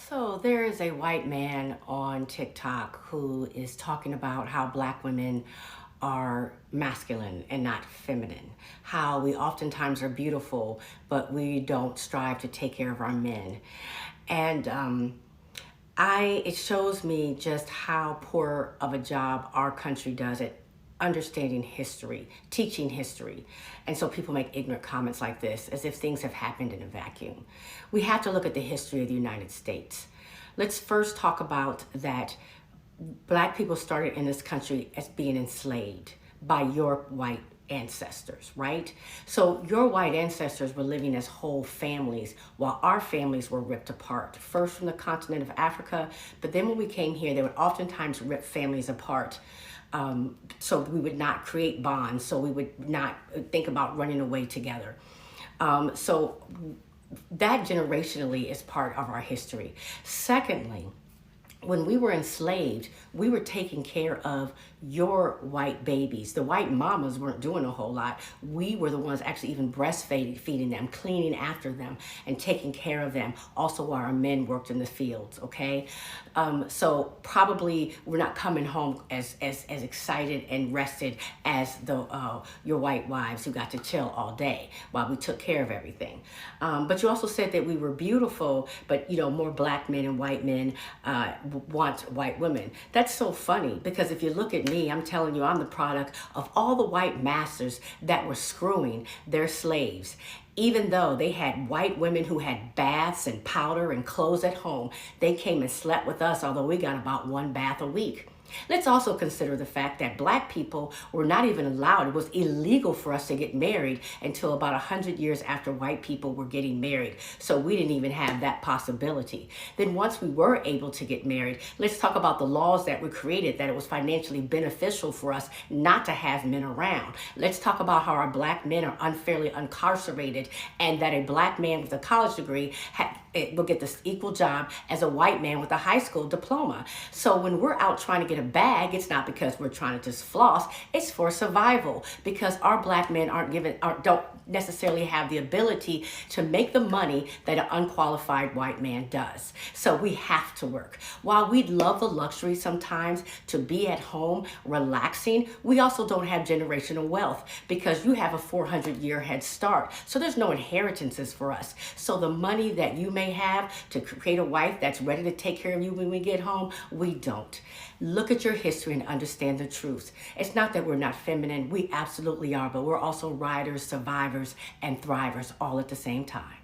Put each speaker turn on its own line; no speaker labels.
So there is a white man on TikTok who is talking about how black women are masculine and not feminine. How we oftentimes are beautiful, but we don't strive to take care of our men. And it shows me just how poor of a job our country does at understanding history, teaching history. And so people make ignorant comments like this as if things have happened in a vacuum. We have to look at the history of the United States. Let's first talk about that black people started in this country as being enslaved by your white ancestors, right? So your white ancestors were living as whole families while our families were ripped apart, first from the continent of Africa, but then when we came here, they would oftentimes rip families apart. So we would not create bonds, so we would not think about running away together. So that generationally is part of our history. Secondly, when we were enslaved, we were taking care of your white babies. The white mamas weren't doing a whole lot. We were the ones actually even breastfeeding them, cleaning after them, and taking care of them. Also while our men worked in the fields, okay? So probably we're not coming home as excited and rested as your white wives who got to chill all day while we took care of everything. But you also said that we were beautiful, but more black men and white men want white women. That's so funny because if you look at me, I'm telling you, I'm the product of all the white masters that were screwing their slaves. Even though they had white women who had baths and powder and clothes at home, they came and slept with us, although we got about one bath a week. Let's also consider the fact that black people were not even allowed. It was illegal for us to get married until about 100 years after white people were getting married. So we didn't even have that possibility. Then once we were able to get married, let's talk about the laws that were created, that it was financially beneficial for us not to have men around. Let's talk about how our black men are unfairly incarcerated and that a black man with a college degree will get this equal job as a white man with a high school diploma. So when we're out trying to get a bag, it's not because we're trying to just floss, it's for survival, because our black men don't necessarily have the ability to make the money that an unqualified white man does. So we have to work. While we'd love the luxury sometimes to be at home relaxing, we also don't have generational wealth because you have a 400-year head start. So there's no inheritances for us. So the money that you may have to create a wife that's ready to take care of you when we get home, we don't. Look at your history and understand the truth. It's not that we're not feminine. We absolutely are, but we're also riders, survivors, and thrivers all at the same time.